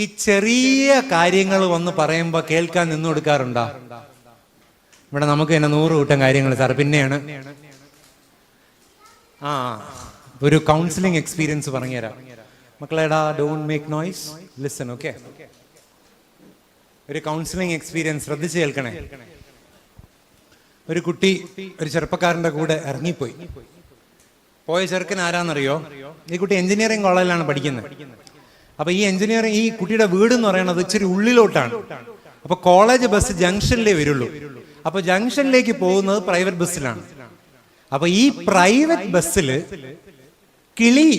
ഈ ചെറിയ കാര്യങ്ങൾ വന്ന് പറയുമ്പോൾ കേൾക്കാൻ നിന്ന് കൊടുക്കാറുണ്ടോ? ഇവിടെ നമുക്ക് തന്നെ 100 കൂട്ടം കാര്യങ്ങൾ സാർ. പിന്നെയാണ് ഒരു കൗൺസിലിംഗ് എക്സ്പീരിയൻസ് പറഞ്ഞുതരാം മക്കളേടാ. Don't make noise, listen. Okay, ഒരു കൗൺസിലിംഗ് എക്സ്പീരിയൻസ് ശ്രദ്ധിച്ച് കേൾക്കണേ. ഒരു കുട്ടി ഒരു ചെറുപ്പക്കാരന്റെ കൂടെ ഇറങ്ങിപ്പോയി. പോയ ചെറുക്കൻ ആരാന്നറിയോ? ഈ കുട്ടി എഞ്ചിനീയറിംഗ് കോളേജിലാണ് പഠിക്കുന്നത്. അപ്പൊ ഈ എഞ്ചിനീയറിംഗ്, ഈ കുട്ടിയുടെ വീട് എന്ന് പറയുന്നത് ഇച്ചിരി ഉള്ളിലോട്ടാണ്. അപ്പൊ കോളേജ് ബസ് ജംഗ്ഷനിലേ വരുള്ളൂ. അപ്പൊ ജംഗ്ഷനിലേക്ക് പോകുന്നത് പ്രൈവറ്റ് ബസ്സിലാണ്. അപ്പൊ ഈ പ്രൈവറ്റ് ബസ്സിൽ കിളി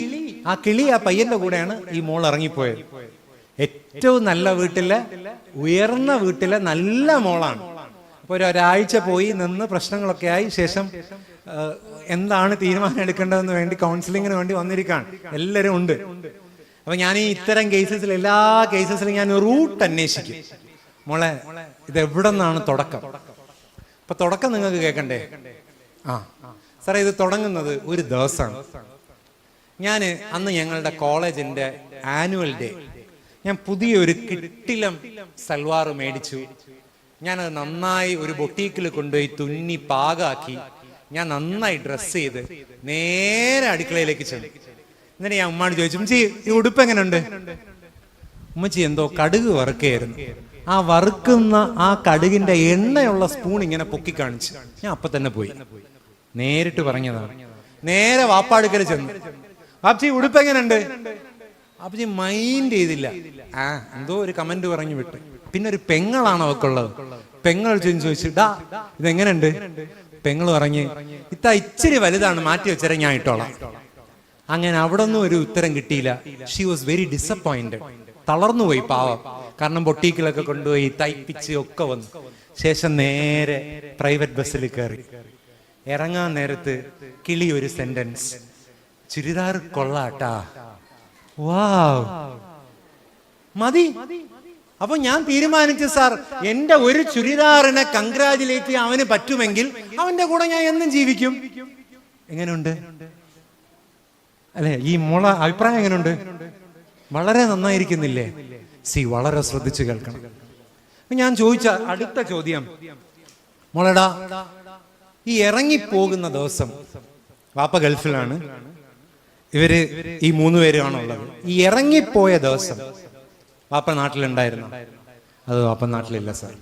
ആ പയ്യന്റെ കൂടെയാണ് ഈ മോൾ ഇറങ്ങിപ്പോയത്. ഏറ്റവും നല്ല വീട്ടിലെ, ഉയർന്ന വീട്ടിലെ നല്ല മോളാണ്. അപ്പൊ ഒരാഴ്ച പോയി നിന്ന് പ്രശ്നങ്ങളൊക്കെ ആയി ശേഷം എന്താണ് തീരുമാനം എടുക്കേണ്ടതെന്ന് വേണ്ടി കൗൺസിലിങ്ങിന് വേണ്ടി വന്നിരിക്കുകയാണ്. എല്ലാവരും ഉണ്ട്. അപ്പൊ ഞാൻ ഈ ഇത്തരം കേസസിൽ, എല്ലാ കേസസിലും ഞാൻ റൂട്ട് അന്വേഷിക്കും. മോളെ, ഇത് എവിടെ നിന്നാണ് തുടക്കം? അപ്പൊ തുടക്കം നിങ്ങൾക്ക് കേൾക്കണ്ടേ? സാറേ, ഇത് തുടങ്ങുന്നത് ഒരു ദിവസമാണ്. ഞാൻ അന്ന് ഞങ്ങളുടെ കോളേജിന്റെ ആനുവൽ ഡേ, ഞാൻ പുതിയൊരു കിട്ടിലം സൽവാർ മേടിച്ചു. ഞാനത് നന്നായി ഒരു ബൊട്ടീക്കിൽ കൊണ്ടുപോയി തുന്നി പാകാക്കി ഞാൻ നന്നായി ഡ്രസ്സ് ചെയ്ത് നേരെ അടുക്കളയിലേക്ക് ചെന്നു. എന്നിട്ട് ഞാൻ ഉമ്മാട് ചോദിച്ചു, ഉമ്മച്ചി ഈ ഉടുപ്പ് എങ്ങനെയുണ്ട്? ഉമ്മച്ചി എന്തോ കടുക് വറുക്കുകയായിരുന്നു. ആ വറുക്കുന്ന ആ കടുകിന്റെ എണ്ണയുള്ള സ്പൂൺ ഇങ്ങനെ പൊക്കി കാണിച്ചു. ഞാൻ അപ്പൊ തന്നെ പോയി, നേരിട്ട് പറഞ്ഞതാണ്. നേരെ വാപ്പാടുക്കൽ ചെന്നു. വാപ്പച്ചി ഉടുപ്പ് എങ്ങനെയുണ്ട്? വാപ്പച്ചി മൈൻഡ് ചെയ്തില്ല. എന്തോ ഒരു കമന്റ് പറഞ്ഞു വിട്ട്. പിന്നെ ഒരു പെങ്ങളാണ് അവക്കുള്ളത്. പെങ്ങൾ ചോദിച്ചിട്ടാ ഇതെങ്ങനെയുണ്ട്? പെങ്ങൾ പറഞ്ഞ് ഇച്ചിരി വലുതാണ്, മാറ്റി വെച്ചാൽ ഞാൻ ഇട്ടോളാം. അങ്ങനെ അവിടെ ഒന്നും ഒരു ഉത്തരം കിട്ടിയില്ല. She was very disappointed. തളർന്നുപോയി പാവം. കാരണം ബൊട്ടീക്കിലൊക്കെ കൊണ്ടുപോയി തയ്പ്പിച്ച് ഒക്കെ വന്നു. ശേഷം നേരെ പ്രൈവറ്റ് ബസ്സിൽ കയറി. ഇറങ്ങാൻ നേരത്ത് കിളി ഒരു സെന്റൻസ്, ചുരിദാർ കൊള്ളാട്ടാ, വാവ്, മതി. അപ്പൊ ഞാൻ തീരുമാനിച്ചു, സാർ, എന്റെ ഒരു ചുരിദാറിനെ കൺഗ്രാജുലേറ്റ് ചെയ്യാൻ അവന് പറ്റുമെങ്കിൽ അവന്റെ കൂടെ ഞാൻ എന്നും ജീവിക്കും. എങ്ങനെയുണ്ട് അല്ലെ? ഈ മോള അഭിപ്രായം എങ്ങനെയുണ്ട്? വളരെ നന്നായിരിക്കുന്നില്ലേ? വളരെ ശ്രദ്ധിച്ചു കേൾക്കണം. ഞാൻ ചോദിച്ച അടുത്ത ചോദ്യം, മോളടാ, ഈ ഇറങ്ങിപ്പോകുന്ന ദിവസം, വാപ്പ ഗൾഫിലാണ്, ഇവര് ഈ 3 പേരുമാണുള്ളത്. ഈ ഇറങ്ങിപ്പോയ ദിവസം വാപ്പ നാട്ടിലുണ്ടായിരുന്നു? അത് വാപ്പ നാട്ടിലില്ല സാർ.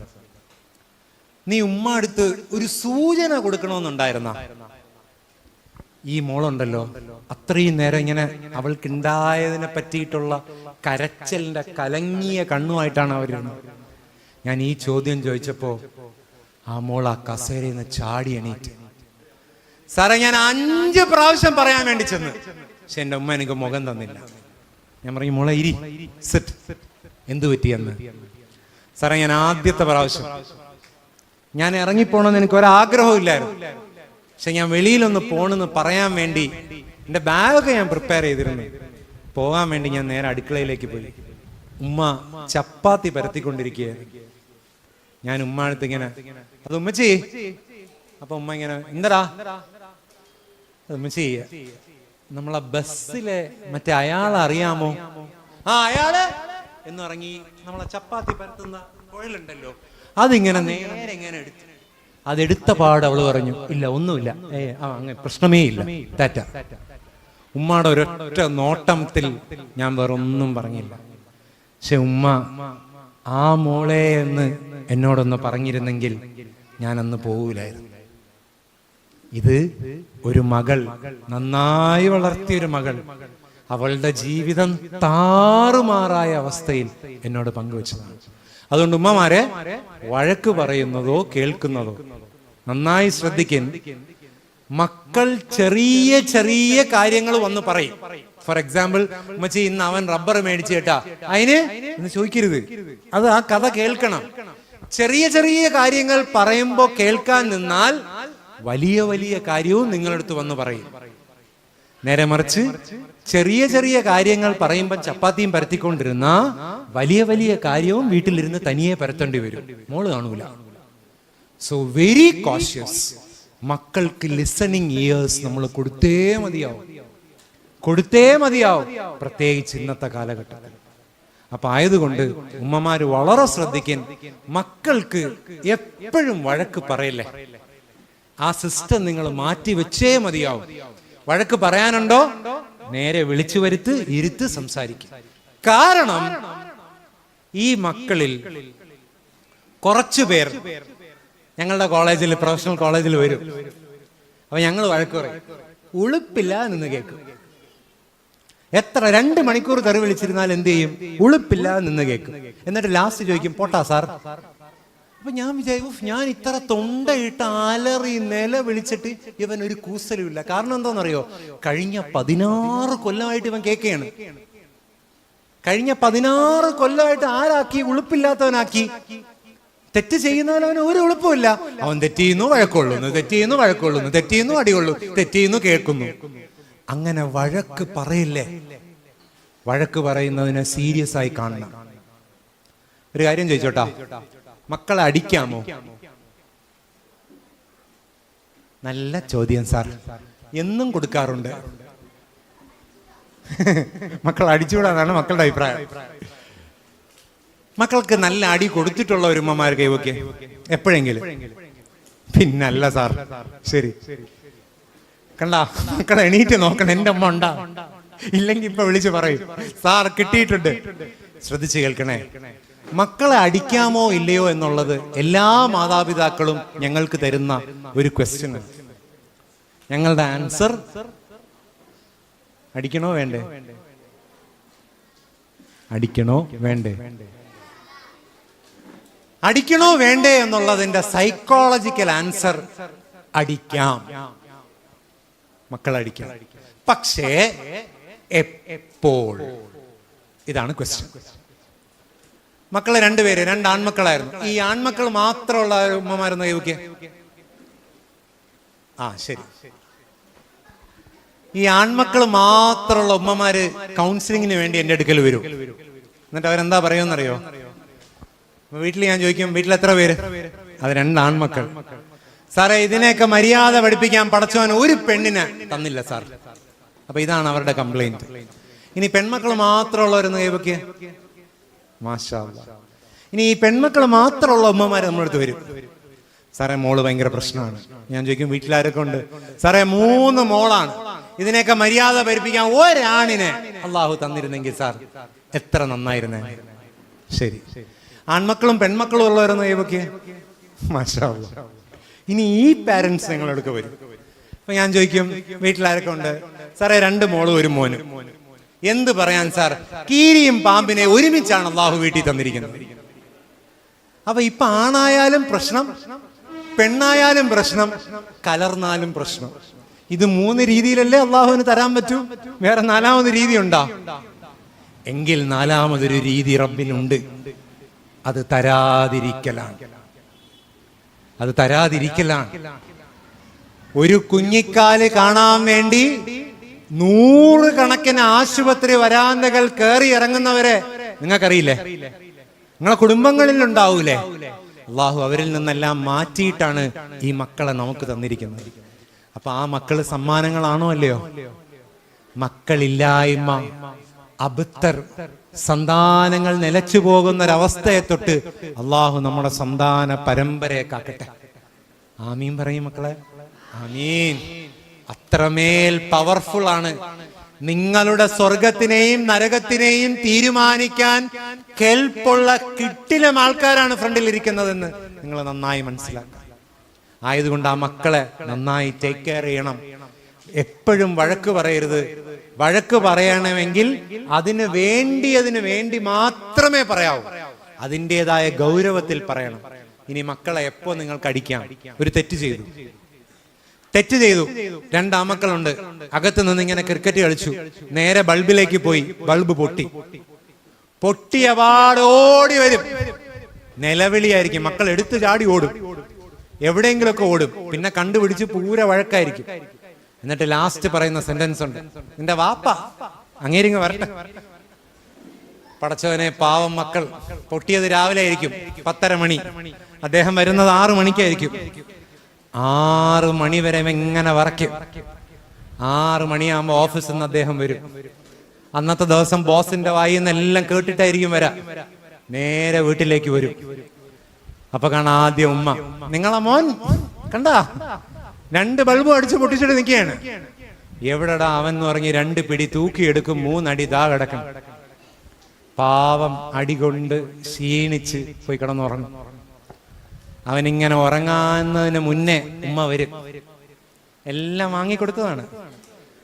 നീ ഉമ്മ അടുത്ത് ഒരു സൂചന കൊടുക്കണമെന്നുണ്ടായിരുന്ന? ഈ മോളുണ്ടല്ലോ, അത്രയും നേരം ഇങ്ങനെ അവൾക്കുണ്ടായതിനെ പറ്റിയിട്ടുള്ള കരച്ചലിന്റെ കലങ്ങിയ കണ്ണുമായിട്ടാണ് അവരുന്നത്. ഞാൻ ഈ ചോദ്യം ചോദിച്ചപ്പോ ആ മോൾ ആ കസേരയിൽ നിന്ന് ചാടി എണീറ്റ്. സാറേ, ഞാൻ 5 പ്രാവശ്യം പറയാൻ വേണ്ടി ചെന്ന്, പക്ഷെ എന്റെ ഉമ്മ എനിക്ക് മുഖം തന്നില്ല. ഞാൻ പറയും, മോളെ ഇരി, സിറ്റ്. എന്തു പറ്റിയെന്ന്? സാറേ, ഞാൻ ആദ്യത്തെ പ്രാവശ്യം ഞാൻ ഇറങ്ങിപ്പോണെന്ന് എനിക്ക് ഒരാഗ്രഹവും ഇല്ലായിരുന്നു. പക്ഷെ ഞാൻ വെളിയിലൊന്ന് പോണെന്ന് പറയാൻ വേണ്ടി എന്റെ ബാഗൊക്കെ ഞാൻ പ്രിപ്പയർ ചെയ്തിരുന്നു. പോകാൻ വേണ്ടി ഞാൻ നേരെ അടുക്കളയിലേക്ക് പോയി. ഉമ്മ ചപ്പാത്തി പരത്തിക്കൊണ്ടിരിക്കുകയായിരുന്നു. ഞാൻ ഉമ്മ അടുത്ത് ഇങ്ങനെ, അത് ഉമ്മച്ചി. അപ്പൊ ഉമ്മ ഇങ്ങനെ, എന്തടാ? അത് ഉമ്മച്ചി, നമ്മളെ ബസ്സിലെ മറ്റേ അയാളെ അറിയാമോ? അയാള് എന്ന് ഇറങ്ങി നമ്മളെ ചപ്പാത്തി പരത്തുന്ന കുഴലുണ്ടല്ലോ, അതിങ്ങനെ നേരെ ഇങ്ങനെ എടുത്തു. അതെടുത്ത പാട് അവള് പറഞ്ഞു, ഇല്ല, ഒന്നുമില്ല, അങ്ങനെ പ്രശ്നമേ ഇല്ല, ടാറ്റ. ഉമ്മയുടെ ഒരൊറ്റ നോട്ടത്തിൽ ഞാൻ വേറൊന്നും പറഞ്ഞില്ല. പക്ഷെ ഉമ്മ ആ മോളെ എന്ന് എന്നോടൊന്ന് പറഞ്ഞിരുന്നെങ്കിൽ ഞാൻ അന്ന് പോകൂലായിരുന്നു. ഇത് ഒരു മകൾ, നന്നായി വളർത്തിയൊരു മകൾ, അവളുടെ ജീവിതം താറുമാറായ അവസ്ഥയിൽ എന്നോട് പങ്കുവച്ചതാണ്. അതുകൊണ്ട് ഉമ്മമാരെ, വഴക്ക് പറയുന്നതോ കേൾക്കുന്നതോ നന്നായി ശ്രദ്ധിക്കാൻ. മക്കൾ ചെറിയ ചെറിയ കാര്യങ്ങൾ വന്ന് പറയും. ഫോർ എക്സാമ്പിൾ, ഉമ്മച്ചി ഇന്ന് അവൻ റബ്ബർ മേടിച്ചു കേട്ടാ, അതിന് എന്ന് ചോദിക്കരുത്. അത് ആ കഥ കേൾക്കണം. ചെറിയ ചെറിയ കാര്യങ്ങൾ പറയുമ്പോ കേൾക്കാൻ നിന്നാൽ വലിയ വലിയ കാര്യവും നിങ്ങളടുത്ത് വന്ന് പറയും. നേരെ മറിച്ച് ചെറിയ ചെറിയ കാര്യങ്ങൾ പറയുമ്പോൾ ചപ്പാത്തിയും പരത്തിക്കൊണ്ടിരുന്ന വലിയ വലിയ കാര്യവും വീട്ടിലിരുന്ന് തനിയെ പരത്തേണ്ടി വരും. മോള് കാണൂല. So very cautious. മക്കൾക്ക് ലിസണിങ് ഇയേഴ്സ് നമ്മൾ കൊടുത്തേ മതിയാവും, പ്രത്യേകിച്ച് ഇന്നത്തെ കാലഘട്ടത്തിൽ. അപ്പൊ ആയതുകൊണ്ട് ഉമ്മമാര് വളരെ ശ്രദ്ധിക്കാൻ. മക്കൾക്ക് എപ്പോഴും വഴക്ക് പറയില്ലേ, ആ സിസ്റ്റം നിങ്ങൾ മാറ്റി വെച്ചേ മതിയാവും. വഴക്ക് പറയാനുണ്ടോ, നേരെ വിളിച്ചു വരുത്ത്, ഇരുത്ത്, സംസാരിക്കും. കാരണം ഈ മക്കളിൽ കുറച്ചു പേർ ഞങ്ങളുടെ കോളേജിൽ, പ്രൊഫഷണൽ കോളേജിൽ വരും. അപ്പൊ ഞങ്ങൾ വഴക്ക് പറയും, ഉളുപ്പില്ല നിന്ന് കേൾക്കും. എത്ര 2 മണിക്കൂർ തെറി വിളിച്ചിരുന്നാൽ എന്ത് ചെയ്യും? ഉളുപ്പില്ല നിന്ന് കേൾക്കും. എന്നിട്ട് ലാസ്റ്റ് ചോദിക്കും, പോട്ടാ സാർ. അപ്പൊ ഞാൻ വിചാരിക്കും, ഞാൻ ഇത്ര തൊണ്ടയിട്ട് അലറി നില വിളിച്ചിട്ട് ഇവൻ ഒരു കൂസലുമില്ല. കാരണം എന്താണെന്നറിയോ? കഴിഞ്ഞ 16 കൊല്ലമായിട്ട് ഇവൻ കേൾക്കുകയാണ്. കഴിഞ്ഞ 16 കൊല്ലമായിട്ട് ആരാക്കി? ഉളുപ്പില്ലാത്തവനാക്കി. തെറ്റ് ചെയ്യുന്നവൻ ഒരു എളുപ്പമില്ല. അവൻ തെറ്റിയുന്നു, വഴക്കൊള്ളുന്നു, തെറ്റിയുന്നു, വഴക്കൊള്ളുന്നു, തെറ്റിയുന്നു, അടികൊള്ളു, തെറ്റിയുന്നു, കേൾക്കുന്നു. അങ്ങനെ വഴക്ക് പറയില്ലേ? വഴക്ക് പറയുന്നതിനെ സീരിയസ് ആയി കാണണം. ഒരു കാര്യം ചോദിച്ചോട്ടാ, മക്കളെ അടിക്കാമോ? നല്ല ചോദ്യം സാർ. എന്നും കൊടുക്കാറുണ്ട്. മക്കളെ അടിച്ചുകൂടാന്നാണ് മക്കളുടെ അഭിപ്രായം. മക്കൾക്ക് നല്ല അടി കൊടുത്തിട്ടുള്ള ഒരു ഉമ്മമാർ കൈവക്കെ എപ്പോഴെങ്കിലും? പിന്നല്ല സാർ. ശരി, കണ്ട മക്കളെ എണീറ്റ് നോക്കണം, എന്റെ അമ്മ ഉണ്ടാ. ഇല്ലെങ്കിൽ ഇപ്പൊ വിളിച്ചു പറയും, സാർ കിട്ടിയിട്ടുണ്ട്. ശ്രദ്ധിച്ചു കേൾക്കണേ. മക്കളെ അടിക്കാമോ ഇല്ലയോ എന്നുള്ളത് എല്ലാ മാതാപിതാക്കളും ഞങ്ങൾക്ക് തരുന്ന ഒരു ക്വസ്റ്റ്യൻ. ഞങ്ങളുടെ ആൻസർ അടിക്കണോ വേണ്ടേ? അടിക്കണോ വേണ്ടേ? അടിക്കണോ വേണ്ടേ എന്നുള്ളതിന്റെ സൈക്കോളജിക്കൽ ആൻസർ അടിക്കാം. മക്കളടിക്കാം. പക്ഷേ എപ്പോൾ? ഇതാണ് ക്വസ്റ്റ്യൻ. മക്കളെ 2 പേര്, 2 ആൺമക്കളായിരുന്നു. ഈ ആൺമക്കൾ മാത്രമുള്ള ഉമ്മമാരെന്ന് കൈവക്കെ. ശരി. ഈ ആൺമക്കൾ മാത്രമുള്ള ഉമ്മമാര് കൗൺസിലിങ്ങിന് വേണ്ടി എന്റെ അടുക്കൽ വരും. എന്നിട്ട് അവരെന്താ പറയുമെന്നറിയോ? വീട്ടിൽ ഞാൻ ചോദിക്കും, വീട്ടിൽ എത്ര പേര്? അത് 2 ആൺമക്കൾ. സാറേ, ഇതിനെയൊക്കെ മര്യാദ പഠിപ്പിക്കാൻ പടച്ചവൻ ഒരു പെണ്ണിനെ തന്നില്ല സാർ. അപ്പൊ ഇതാണ് അവരുടെ കംപ്ലൈന്റ്. ഇനി പെൺമക്കൾ മാത്രമുള്ളവരെന്ന് കൈവക്കെ. മാഷാ അല്ലാഹ്. ഇനി ഈ പെൺമക്കൾ മാത്രമുള്ള ഉമ്മമാര് നമ്മളടുത്ത് വരും. സാറേ, മോള് ഭയങ്കര പ്രശ്നമാണ്. ഞാൻ ചോദിക്കും, വീട്ടിലാരൊക്കെ ഉണ്ട്? സാറേ, 3 മോളാണ്. ഇതിനെയൊക്കെ മര്യാദ പഠിപ്പിക്കാൻ ഒരാണിനെ അള്ളാഹു തന്നിരുന്നെങ്കിൽ സാർ എത്ര നന്നായിരുന്നേ. ശരി. ആൺമക്കളും പെൺമക്കളും ഉള്ളവരെന്ന് കൈവക്കെ. മാഷാ അല്ലാഹ്. ഇനി ഈ പാരന്റ്സ് ഞങ്ങളെടുക്ക വരും. അപ്പൊ ഞാൻ ചോദിക്കും, വീട്ടിലാരൊക്കെ ഉണ്ട്? സാറേ, 2 മോളും 1 മോനും. എന്ത് പറയാൻ സാർ, കീരിയും പാമ്പിനെ ഒരുമിച്ചാണ് അള്ളാഹു വീട്ടിൽ തന്നിരിക്കുന്നത്. അപ്പൊ ഇപ്പൊ ആണായാലും പ്രശ്നം, പെണ്ണായാലും പ്രശ്നം, കലർന്നാലും പ്രശ്നം. ഇത് 3 രീതിയിലല്ലേ അള്ളാഹുവിന് തരാൻ പറ്റൂ? വേറെ 4ാമത് രീതി ഉണ്ടോ? എങ്കിൽ 4ാമതൊരു രീതി റബ്ബിനുണ്ട്. അത് തരാതിരിക്കലാണ്. അത് തരാതിരിക്കലാണ്. ഒരു കുഞ്ഞിക്കാല് കാണാൻ വേണ്ടി 100 കണക്കിന് ആശുപത്രി വരാന്തകൾ കയറി ഇറങ്ങുന്നവരെ നിങ്ങൾക്കറിയില്ലേ? നിങ്ങളെ കുടുംബങ്ങളിൽ ഉണ്ടാവൂലേ? അള്ളാഹു അവരിൽ നിന്നെല്ലാം മാറ്റിയിട്ടാണ് ഈ മക്കളെ നമുക്ക് തന്നിരിക്കുന്നത്. അപ്പൊ ആ മക്കള് സമ്മാനങ്ങളാണോ അല്ലയോ? മക്കളില്ലായ്മ, അബുത്തർ, സന്താനങ്ങൾ നിലച്ചു പോകുന്നൊരവസ്ഥയെ തൊട്ട് അള്ളാഹു നമ്മുടെ സന്താന പരമ്പരയെ കാക്കട്ടെ. ആമീൻ പറയും മക്കളെ, ആമീൻ. അത്രമേൽ പവർഫുൾ ആണ്. നിങ്ങളുടെ സ്വർഗത്തിനെയും നരകത്തിനെയും തീരുമാനിക്കാൻ കെൽപ്പുള്ള കിട്ടിലും ആൾക്കാരാണ് ഫ്രണ്ടിൽ ഇരിക്കുന്നതെന്ന് നിങ്ങൾ നന്നായി മനസ്സിലാക്കുക. ആയതുകൊണ്ട് ആ മക്കളെ നന്നായി ടേക്ക് കെയർ ചെയ്യണം. എപ്പോഴും വഴക്ക് പറയരുത്. വഴക്ക് പറയണമെങ്കിൽ അതിന് വേണ്ടി മാത്രമേ പറയാവൂ. അതിൻ്റെതായ ഗൗരവത്തിൽ പറയണം. ഇനി മക്കളെ എപ്പോ നിങ്ങൾക്ക് അടിക്കാം? ഒരു തെറ്റ് ചെയ്തു, 2 ആമക്കളുണ്ട്. അകത്ത് നിന്ന് ഇങ്ങനെ ക്രിക്കറ്റ് കളിച്ചു, നേരെ ബൾബിലേക്ക് പോയി, ബൾബ് പൊട്ടിയ പാട് ഓടി വരും. നിലവിളിയായിരിക്കും. മക്കൾ എടുത്തു ചാടി ഓടും, എവിടെയെങ്കിലുമൊക്കെ ഓടും. പിന്നെ കണ്ടുപിടിച്ച് പൂര വഴക്കായിരിക്കും. എന്നിട്ട് ലാസ്റ്റ് പറയുന്ന സെന്റൻസ് ഉണ്ട്, നിന്റെ വാപ്പ അങ്ങേരിങ്ങ് വരട്ടെ. പടച്ചവനെ, പാവം മക്കൾ. പൊട്ടിയത് രാവിലെ ആയിരിക്കും, 10:30 മണി. അദ്ദേഹം വരുന്നത് 6 മണിക്കായിരിക്കും. 6 മണി വരെ എങ്ങനെ വറയ്ക്കും. 6 മണിയാകുമ്പോൾ ഓഫീസിൽ നിന്ന് അദ്ദേഹം വരും. അന്നത്തെ ദിവസം ബോസിന്റെ വായിൽ നിന്നെല്ലാം കേട്ടിട്ടായിരിക്കും വരാം. നേരെ വീട്ടിലേക്ക് വരും. അപ്പൊ കാണാം ആദ്യം ഉമ്മ, നിങ്ങളെ മോൻ കണ്ടാ 2 ബൾബും അടിച്ച് പൊട്ടിച്ചിട്ട് നിൽക്കുകയാണ്. എവിടെടാ അവൻ എന്ന് പറഞ്ഞ് 2 പിടി തൂക്കിയെടുക്കും, 3 അടി ദാ കിടക്കും. പാവം അടി കൊണ്ട് ക്ഷീണിച്ച് പോയി കിടന്നുറങ്ങും. അവനിങ്ങനെ ഉറങ്ങാന്നതിന് മുന്നേ ഉമ്മ വരും, എല്ലാം വാങ്ങിക്കൊടുത്തതാണ്.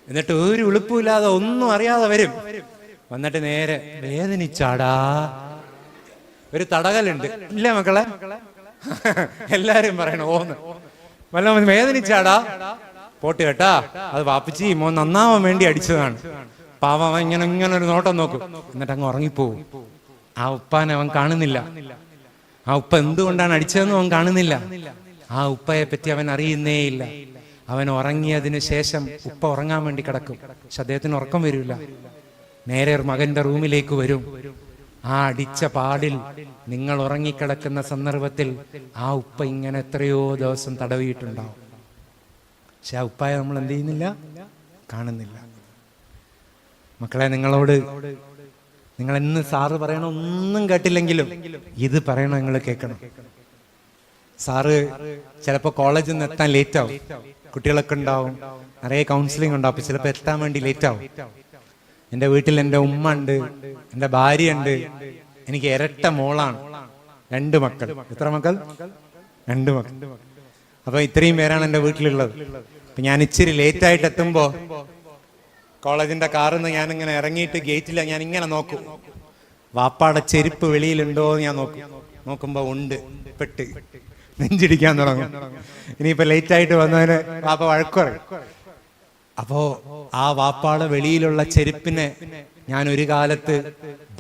എന്നിട്ട് ഒരു ഉളുപ്പില്ലാതെ ഒന്നും അറിയാതെ വരും. വന്നിട്ട് നേരെ വേദനിച്ചാടാ, ഒരു തടകലുണ്ട് ഇല്ല മക്കളെ, എല്ലാരും പറയണം ഓന്ന്, വല്ല വേദനിച്ചാടാ പോട്ട് കേട്ടാ, അത് വാപ്പിച്ചി മോൻ നന്നാവാൻ വേണ്ടി അടിച്ചതാണ്. പാവം അവൻ ഇങ്ങനെ ഒരു നോട്ടം നോക്കും, എന്നിട്ട് അങ്ങ് ഉറങ്ങിപ്പോവും. ആ ഉപ്പാനെ അവൻ കാണുന്നില്ല. ആ ഉപ്പ എന്തുകൊണ്ടാണ് അടിച്ചതെന്നും അവൻ കാണുന്നില്ല. ആ ഉപ്പയെ പറ്റി അവൻ അറിയുന്നേ ഇല്ല. അവൻ ഉറങ്ങിയതിനു ശേഷം ഉപ്പ ഉറങ്ങാൻ വേണ്ടി കിടക്കും. പക്ഷെ അദ്ദേഹത്തിന് ഉറക്കം വരില്ല. നേരെ മകന്റെ റൂമിലേക്ക് വരും. ആ അടിച്ച പാടിൽ നിങ്ങൾ ഉറങ്ങിക്കിടക്കുന്ന സന്ദർഭത്തിൽ ആ ഉപ്പ ഇങ്ങനെ എത്രയോ ദിവസം തടവിയിട്ടുണ്ടാവും. പക്ഷെ ആ ഉപ്പായെ നമ്മൾ എന്ത് ചെയ്യുന്നില്ല, കാണുന്നില്ല. മക്കളെ, നിങ്ങളോട് നിങ്ങൾ എന്ന് സാറ് പറയണ ഒന്നും കേട്ടില്ലെങ്കിലും ഇത് പറയണ നിങ്ങൾ കേൾക്കണം. സാറ് ചിലപ്പോൾ കോളേജിൽ നിന്ന് എത്താൻ ലേറ്റ് ആവും, കുട്ടികളൊക്കെ ഉണ്ടാവും, നിറയെ കൗൺസിലിംഗ് ഉണ്ടാവും. അപ്പൊ ചിലപ്പോൾ എത്താൻ വേണ്ടി ലേറ്റ് ആവും. എൻ്റെ വീട്ടിൽ എൻ്റെ ഉമ്മ ഉണ്ട്, എൻ്റെ ഭാര്യ ഉണ്ട്, എനിക്ക് ഇരട്ട മോളാണ്, 2 മക്കൾ. എത്ര മക്കൾ? 2 മക്കൾ. അപ്പൊ ഇത്രയും പേരാണ് എൻ്റെ വീട്ടിലുള്ളത്. അപ്പൊ ഞാൻ ഇച്ചിരി ലേറ്റ് ആയിട്ട് എത്തുമ്പോ കോളേജിന്റെ കാറിൽ നിന്ന് ഞാനിങ്ങനെ ഇറങ്ങിയിട്ട് ഗേറ്റിൽ ഞാൻ ഇങ്ങനെ നോക്കും, വാപ്പാടെ ചെരുപ്പ് വെളിയിലുണ്ടോ എന്ന് ഞാൻ നോക്കുമ്പോ ഉണ്ട്, പെട്ട് നെഞ്ചിടിക്കാൻ തുടങ്ങും. ഇനിയിപ്പോ ലേറ്റ് ആയിട്ട് വന്നതിന് വാപ്പ വഴക്കുറയും. അപ്പോ ആ വാപ്പാടെ വെളിയിലുള്ള ചെരുപ്പിനെ ഞാൻ ഒരു കാലത്ത്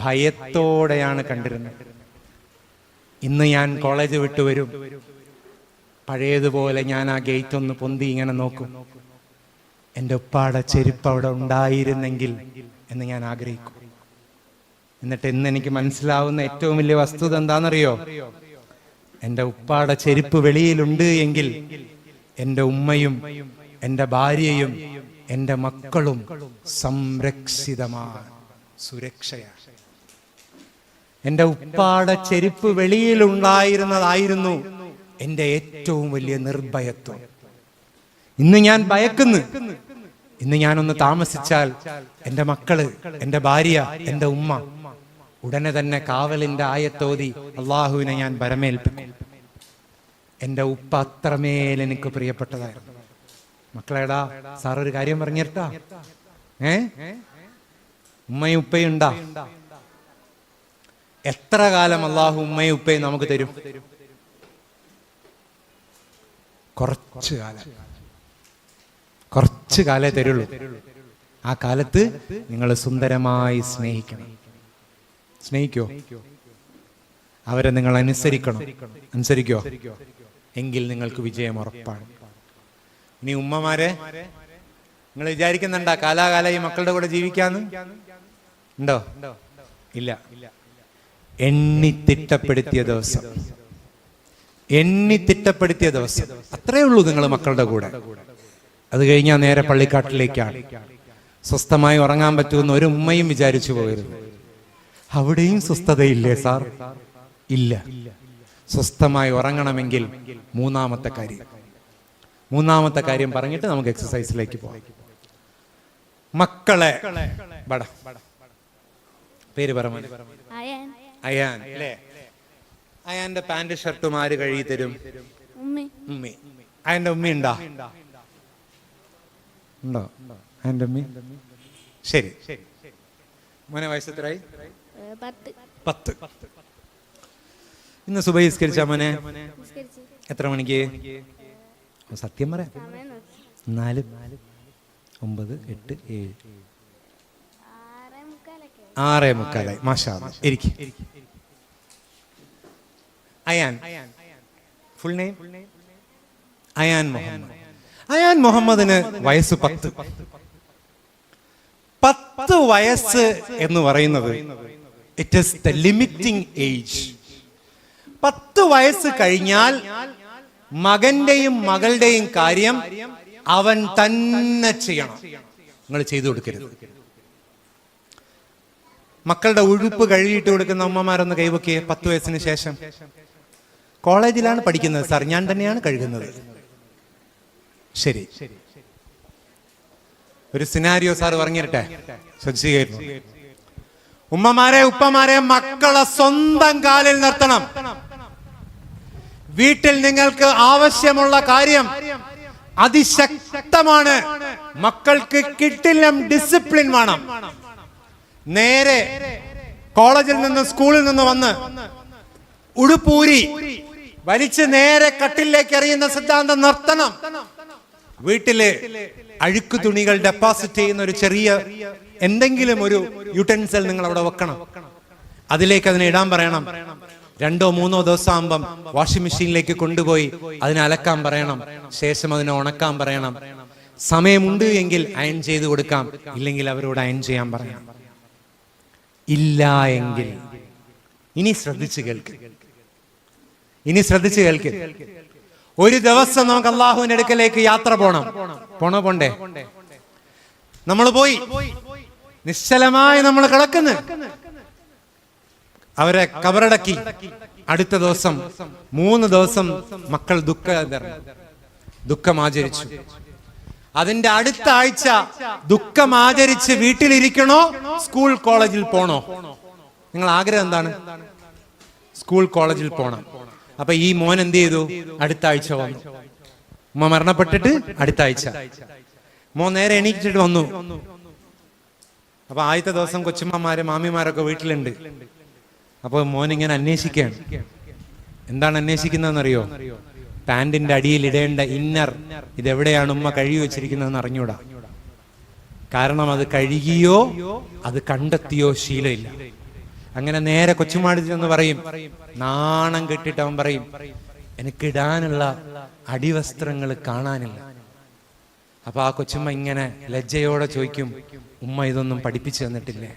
ഭയത്തോടെയാണ് കണ്ടിരുന്നത്. ഇന്ന് ഞാൻ കോളേജ് വിട്ടു വരും, പഴയതുപോലെ ഞാൻ ആ ഗേറ്റ് ഒന്ന് പൊന്തി ഇങ്ങനെ നോക്കും, എൻ്റെ ഉപ്പാടെ ചെരുപ്പ് അവിടെ ഉണ്ടായിരുന്നെങ്കിൽ എന്ന് ഞാൻ ആഗ്രഹിക്കും. എന്നിട്ട് ഇന്ന് എനിക്ക് മനസ്സിലാവുന്ന ഏറ്റവും വലിയ വസ്തുത എന്താണെന്നറിയോ? എൻ്റെ ഉപ്പാടെ ചെരുപ്പ് വെളിയിലുണ്ട് എങ്കിൽ എൻ്റെ ഉമ്മയും എൻ്റെ ഭാര്യയും എൻ്റെ മക്കളും സംരക്ഷിതമാണ്, സുരക്ഷയാണ്. എൻ്റെ ഉപ്പാടെ ചെരുപ്പ് വെളിയിലുണ്ടായിരുന്നതായിരുന്നു എൻ്റെ ഏറ്റവും വലിയ നിർഭയത്വം. ഇന്ന് ഞാൻ ഭയക്കുന്നു. ഇന്ന് ഞാനൊന്ന് താമസിച്ചാൽ എൻ്റെ മക്കള്, എൻ്റെ ഭാര്യ, എൻ്റെ ഉമ്മ ഉടനെ തന്നെ കാവലിന്റെ ആയത്തോതി അള്ളാഹുവിനെ ഞാൻ ഭരമേൽപ്പിക്കും. എൻ്റെ ഉപ്പ അത്രമേൽ എനിക്ക് പ്രിയപ്പെട്ടതായിരുന്നു. മക്കളേടാ, സാറൊരു കാര്യം പറഞ്ഞിട്ടാ, ഉമ്മയും ഉപ്പയും ഉണ്ടാ? എത്ര കാലം അള്ളാഹു ഉമ്മയും ഉപ്പയും നമുക്ക് തരും? കുറച്ചു കാലേ തരുള്ളൂ. ആ കാലത്ത് നിങ്ങൾ സുന്ദരമായി സ്നേഹിക്കണം. സ്നേഹിക്കോ? അവരെ നിങ്ങൾ അനുസരിക്കോ? എങ്കിൽ നിങ്ങൾക്ക് വിജയം ഉറപ്പാണ്. ഇനി ഉമ്മമാരെ, നിങ്ങൾ വിചാരിക്കുന്നുണ്ടാ കാലാകാലം ഈ മക്കളുടെ കൂടെ ജീവിക്കാന്ന്? ഉണ്ടോ? ഇല്ല. എണ്ണിത്തിട്ടപ്പെടുത്തിയ ദിവസം അത്രേ ഉള്ളൂ നിങ്ങൾ മക്കളുടെ കൂടെ. അത് കഴിഞ്ഞാൽ നേരെ പള്ളിക്കാട്ടിലേക്കാണ്. സ്വസ്ഥമായി ഉറങ്ങാൻ പറ്റുമെന്ന് ഒരു ഉമ്മയും വിചാരിച്ചു പോകരുത്. അവിടെയും സ്വസ്ഥതയില്ലേ സാർ? ഇല്ല. സ്വസ്ഥമായി ഉറങ്ങണമെങ്കിൽ മൂന്നാമത്തെ കാര്യം പറഞ്ഞിട്ട് നമുക്ക് എക്സസൈസിലേക്ക് പോകാം. മക്കളെ, പേര് പറഞ്ഞു. അയാൻ അല്ലേ? അയാന്റെ പാന്റ് ഷർട്ടും ആര് കഴുകി തരും? ഉമ്മി. അയാന്റെ ഉമ്മ ഉണ്ടോ? അയാന്റെ ഉമ്മി. ശരി. മോനെ വയസ്സെത്രയായി? 10. ഇന്ന് സുബഹി നിസ്കരിച്ച മോനെ? എത്ര മണിക്ക്? സത്യം പറയാം. 4, 9, 8, 7, 6:45. മാഷാ അല്ലാഹ്. ഇരിക്ക്. Ayaan, full name Ayaan Muhammad. അയാൻ മുഹമ്മദിന് വയസ്സ് 10. 10 വയസ്സ് എന്ന് പറയുന്നത് it is the limiting age. 10 വയസ്സ് കഴിഞ്ഞാൽ മകന്റെയും മകളുടെയും കാര്യം അവൻ തന്നെ ചെയ്യണം. നിങ്ങൾ ചെയ്തു കൊടുക്കരുത്. മക്കളുടെ ഉഴുപ്പ് കഴുകിയിട്ട് കൊടുക്കുന്ന ഉമ്മമാരൊന്ന് കൈവക്കിയേ. 10 വയസ്സിന് ശേഷം. കോളേജിലാണ് പഠിക്കുന്നത് സാർ, ഞാൻ തന്നെയാണ് കഴുകുന്നത്. ശരി, ഒരു സിനാരിയോ സാർ പറഞ്ഞിരട്ടെ, ശ്രദ്ധിക്കുകയായിരുന്നു. ഉമ്മമാരെ, ഉപ്പമാരെ, മക്കളെ സ്വന്തം കാലിൽ നിർത്തണം. വീട്ടിൽ നിങ്ങൾക്ക് ആവശ്യമുള്ള കാര്യം അതിശക്തമാണ്. മക്കൾക്ക് കിട്ടില്ല, ഡിസിപ്ലിൻ വേണം. നേരെ കോളേജിൽ നിന്ന് സ്കൂളിൽ നിന്ന് വന്ന് ഉടുപ്പൂരി വലിച്ച് നേരെ കട്ടിലേക്ക് എറിയുന്ന സിദ്ധാന്തം നിർത്തണം. വീട്ടില് അഴുക്ക് തുണികൾ ഡെപ്പോസിറ്റ് ചെയ്യുന്ന ഒരു ചെറിയ എന്തെങ്കിലും ഒരു യുട്ടൻസിൽ നിങ്ങൾ അവിടെ വെക്കണം. അതിലേക്ക് അതിനെ ഇടാൻ പറയണം. 2-3 ദിവസം ആകുമ്പം വാഷിംഗ് മെഷീനിലേക്ക് കൊണ്ടുപോയി അതിനെ അലക്കാൻ പറയണം. ശേഷം അതിനെ ഉണക്കാൻ പറയണം. സമയമുണ്ട് എങ്കിൽ അയൺ ചെയ്ത് കൊടുക്കാം, ഇല്ലെങ്കിൽ അവരോട് അയൺ ചെയ്യാൻ പറയാം. ഇല്ല എങ്കിൽ ഇനി ശ്രദ്ധിച്ചു കേൾക്ക്. ഒരു ദിവസം നമുക്ക് അള്ളാഹുവിന്റെ അടുക്കലേക്ക് യാത്ര പോണ്ടേ? നമ്മൾ പോയി നിശ്ചലമായി നമ്മൾ കിടക്കുന്നു. അവരെ കബറടക്കി. അടുത്ത ദിവസം 3 ദിവസം മക്കൾ ദുഃഖമാചരിച്ചു. അതിന്റെ അടുത്ത ആഴ്ച ദുഃഖമാചരിച്ച് വീട്ടിലിരിക്കണോ, സ്കൂൾ കോളേജിൽ പോണോ? നിങ്ങൾ ആഗ്രഹം എന്താണ്? സ്കൂൾ കോളേജിൽ പോണം. അപ്പൊ ഈ മോൻ എന്ത് ചെയ്തു? അടുത്ത ആഴ്ച വന്നു. ഉമ്മ മരണപ്പെട്ടിട്ട് അടുത്ത ആഴ്ച മോൻ നേരെ എണീറ്റിട്ട് വന്നു. അപ്പൊ ആദ്യത്തെ ദിവസം കൊച്ചുമ്മമാര് മാമിമാരൊക്കെ വീട്ടിലുണ്ട്. അപ്പൊ മോൻ ഇങ്ങനെ അന്വേഷിക്കുകയാണ്. എന്താണ് അന്വേഷിക്കുന്നതെന്നറിയോ? പാന്റിന്റെ അടിയിൽ ഇടേണ്ട ഇന്നർ ഇതെവിടെയാണ് ഉമ്മ കഴുകി വെച്ചിരിക്കുന്നതെന്ന് അറിഞ്ഞൂടാ. കാരണം അത് കഴുകിയോ അത് കണ്ടെത്തിയോ ശീലമില്ല. അങ്ങനെ നേരെ കൊച്ചുമാടി ചെന്ന് പറയും. നാണം കെട്ടിട്ട് അവൻ പറയും, എനിക്കിടാനുള്ള അടിവസ്ത്രങ്ങൾ കാണാനില്ല. അപ്പൊ ആ കൊച്ചുമ്മ ഇങ്ങനെ ലജ്ജയോടെ ചോദിക്കും, ഉമ്മ ഇതൊന്നും പഠിപ്പിച്ചു തന്നിട്ടില്ലേ?